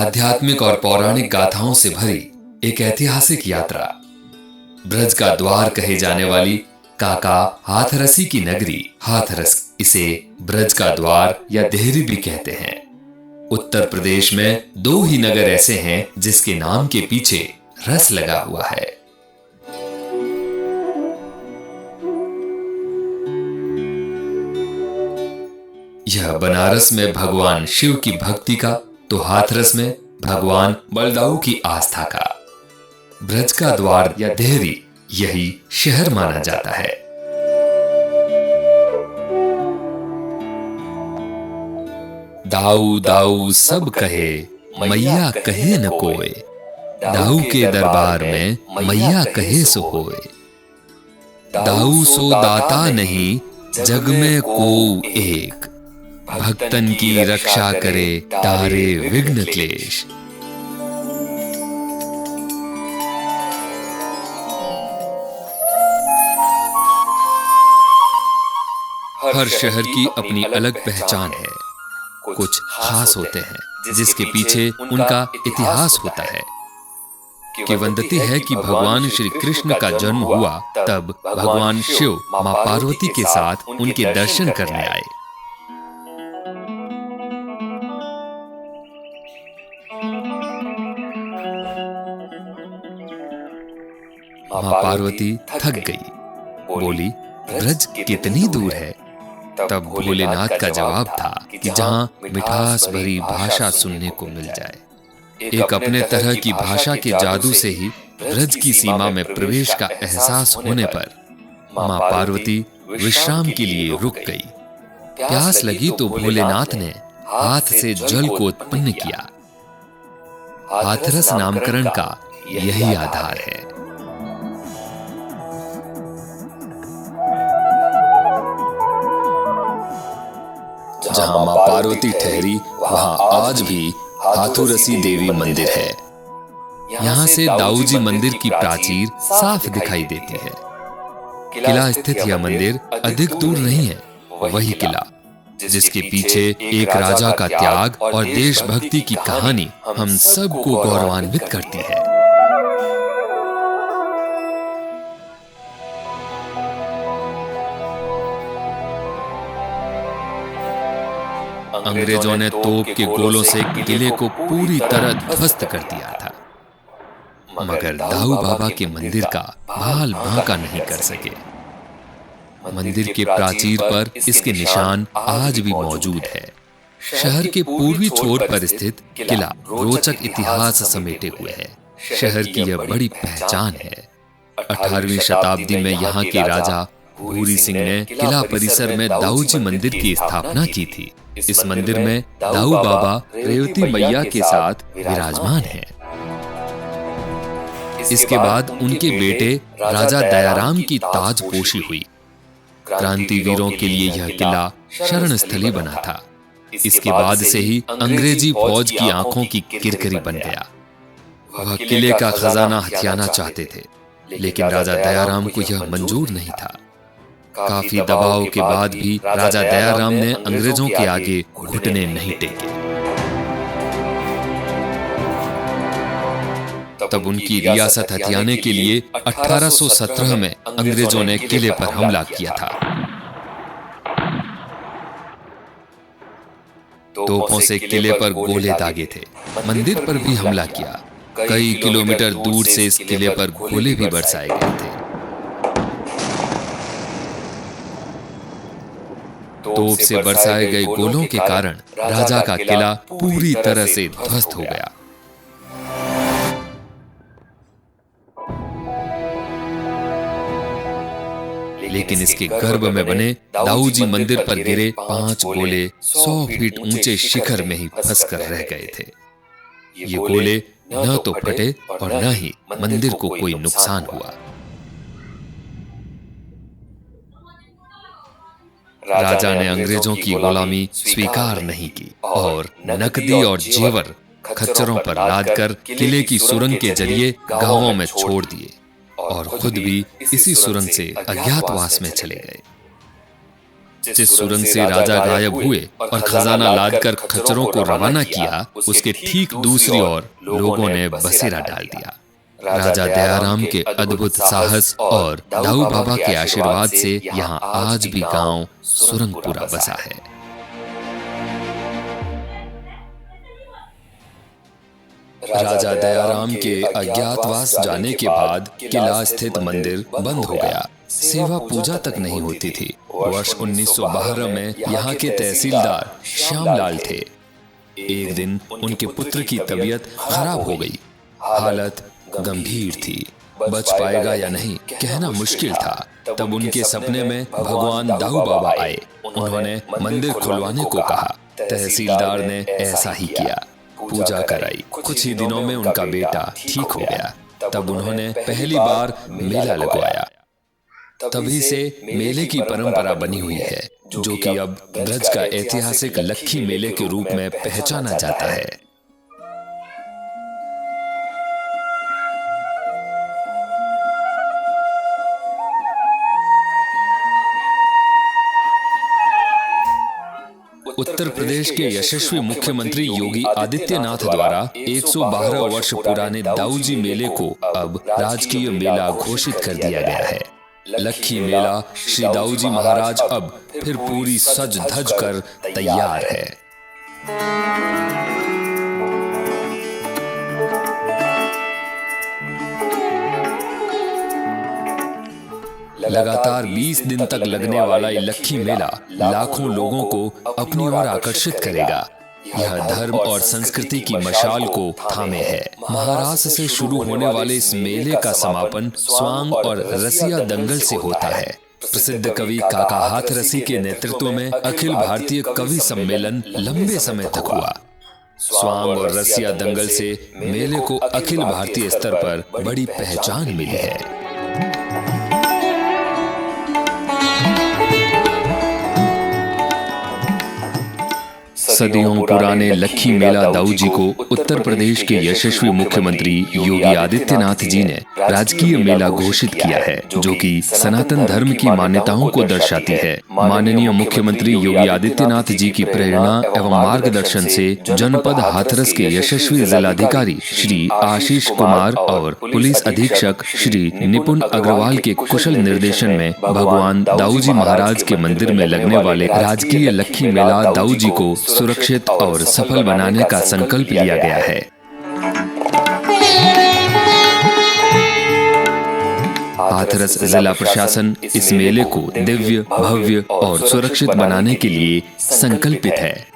आध्यात्मिक और पौराणिक गाथाओं से भरी एक ऐतिहासिक यात्रा। ब्रज का द्वार कहे जाने वाली काका हाथरसी की नगरी हाथरस, इसे ब्रज का द्वार या देहरी भी कहते हैं। उत्तर प्रदेश में दो ही नगर ऐसे हैं जिसके नाम के पीछे रस लगा हुआ है। यह बनारस में भगवान शिव की भक्ति का, तो हाथरस में भगवान बलदाऊ की आस्था का। ब्रज का द्वार या देहरी यही शहर माना जाता है। दाऊ दाऊ सब कहे, मैया कहे न कोय। दाऊ के दरबार में मैया कहे सो होए। दाऊ सो दाता नहीं, जग में को एक। भक्तन की रक्षा करे, तारे विघ्न क्लेश। हर शहर की अपनी अलग पहचान है। कुछ खास होते हैं जिसके पीछे उनका इतिहास होता है। किंवदंती है कि भगवान श्री कृष्ण का जन्म हुआ तब भगवान शिव मां पार्वती के साथ उनके दर्शन करने आए। मां पार्वती थक गई, बोली ब्रज कितनी दूर है। तब भोलेनाथ का जवाब था कि जहां मिठास भरी भाषा सुनने को मिल जाए। एक अपने तरह की भाषा के जादू से ही ब्रज की सीमा में प्रवेश का एहसास होने पर मां पार्वती विश्राम के लिए रुक गई। प्यास लगी तो भोलेनाथ ने हाथ से जल को उत्पन्न किया। हाथरस नामकरण का यही आधार है। जहां मां पार्वती ठहरी वहां आज भी हाथुरसी देवी मंदिर है। यहां से दाऊजी मंदिर की प्राचीर साफ दिखाई देती है। किला स्थित यह मंदिर अधिक दूर नहीं है, वही किला जिसके पीछे एक राजा का त्याग और देशभक्ति की कहानी हम सबको गौरवान्वित करती है। अंग्रेजों ने तोप के गोलों से किले को पूरी तरह ध्वस्त कर दिया था, मगर दाऊ बाबा के मंदिर का भाल भांका नहीं कर सके। मंदिर के प्राचीर पर इसके निशान आज भी मौजूद है। शहर के पूर्वी छोर पर स्थित किला रोचक इतिहास समेटे हुए है। शहर की यह बड़ी पहचान है। 18वीं शताब्दी में यहाँ के राजा भूरी सिंह ने किला परिसर में दाऊजी मंदिर की स्थापना की थी। इस मंदिर में दाऊ बाबा रेवती मैया के साथ विराजमान हैं। इसके बाद उनके बेटे राजा दयाराम की ताजपोशी हुई। क्रांतिवीरों के लिए यह किला शरण स्थली बना था। इसके बाद से ही अंग्रेजी फौज की आंखों की किरकिरी बन गया। वह किले का खजाना हथियाना चाहते थे, लेकिन राजा दयाराम को यह मंजूर नहीं था। काफी दबाव के बाद भी राजा दयाराम ने अंग्रेजों के आगे घुटने नहीं टेके। तब उनकी रियासत हथियाने के लिए 1817 में अंग्रेजों ने किले पर हमला किया था। तोपों से किले पर गोले दागे थे। मंदिर पर भी हमला किया। कई किलोमीटर दूर से इस किले पर गोले भी बरसाए गए थे। तोप से बरसाए गए गोलों के कारण राजा का किला पूरी तरह से ध्वस्त हो गया। लेकिन इसके गर्भ में बने दाऊजी मंदिर पर गिरे 5 गोले 100 फीट ऊंचे शिखर में ही फंसकर रह गए थे। ये गोले न तो फटे और न ही मंदिर को कोई नुकसान हुआ। राजा ने अंग्रेजों की गुलामी स्वीकार नहीं की और नकदी और जेवर खच्चरों पर लादकर किले की सुरंग के जरिए गांवों में छोड़ दिए और खुद भी इसी सुरंग से अज्ञातवास में चले गए। जिस सुरंग से राजा गायब हुए और खजाना लादकर खच्चरों को रवाना किया, उसके ठीक दूसरी ओर लोगों ने बसेरा डाल दिया। राजा दयाराम के अद्भुत साहस और दाऊ बाबा के आशीर्वाद से यहाँ आज भी गांव सुरंगपुरा बसा है। राजा दयाराम के अज्ञातवास जाने के बाद किला स्थित मंदिर बंद हो गया। सेवा पूजा तक नहीं होती थी। वर्ष 1912 में यहाँ के तहसीलदार श्यामलाल थे। एक दिन उनके पुत्र की तबीयत खराब हो गई। हालत गंभीर थी। बच पाएगा या नहीं कहना मुश्किल था। तब उनके सपने में भगवान दाऊ बाबा आए। उन्होंने मंदिर खुलवाने को कहा। तहसीलदार ने ऐसा ही किया। पूजा कराई। कुछ ही दिनों में उनका बेटा ठीक हो गया। तब उन्होंने पहली बार मेला लगवाया। तभी से मेले की परंपरा बनी हुई है, जो कि अब ब्रज का ऐतिहासिक लक्खी मेले के रूप में पहचाना जाता है। उत्तर प्रदेश के यशस्वी मुख्यमंत्री योगी आदित्यनाथ द्वारा 112 वर्ष पुराने दाऊजी मेले को अब राजकीय मेला घोषित कर दिया गया है। लक्खी मेला श्री दाऊजी महाराज अब फिर पूरी सज धज कर तैयार है। लगातार 20 दिन तक लगने वाला ये लक्खी मेला लाखों लोगों को अपनी ओर आकर्षित करेगा। यह धर्म और संस्कृति की मशाल को थामे है। महाराष्ट्र से शुरू होने वाले इस मेले का समापन स्वांग और रसिया दंगल से होता है। प्रसिद्ध कवि काका हाथरसी के नेतृत्व में अखिल भारतीय कवि सम्मेलन लंबे समय तक हुआ। स्वांग और रसिया दंगल से मेले को अखिल भारतीय स्तर पर बड़ी पहचान मिली है। सदियों पुराने लक्खी मेला दाऊजी को उत्तर प्रदेश के यशस्वी मुख्यमंत्री योगी आदित्यनाथ जी ने राजकीय मेला घोषित किया है, जो कि सनातन धर्म की मान्यताओं को दर्शाती है। माननीय मुख्यमंत्री योगी आदित्यनाथ जी की प्रेरणा एवं मार्गदर्शन से जनपद हाथरस के यशस्वी जिलाधिकारी श्री आशीष कुमार और पुलिस अधीक्षक श्री निपुण अग्रवाल के कुशल निर्देशन में भगवान दाऊजी महाराज के मंदिर में लगने वाले राजकीय लक्खी मेला दाऊजी को सुरक्षित और सफल बनाने का संकल्प लिया गया है। हाथरस जिला प्रशासन इस मेले को दिव्य, भव्य और सुरक्षित बनाने के लिए संकल्पित है।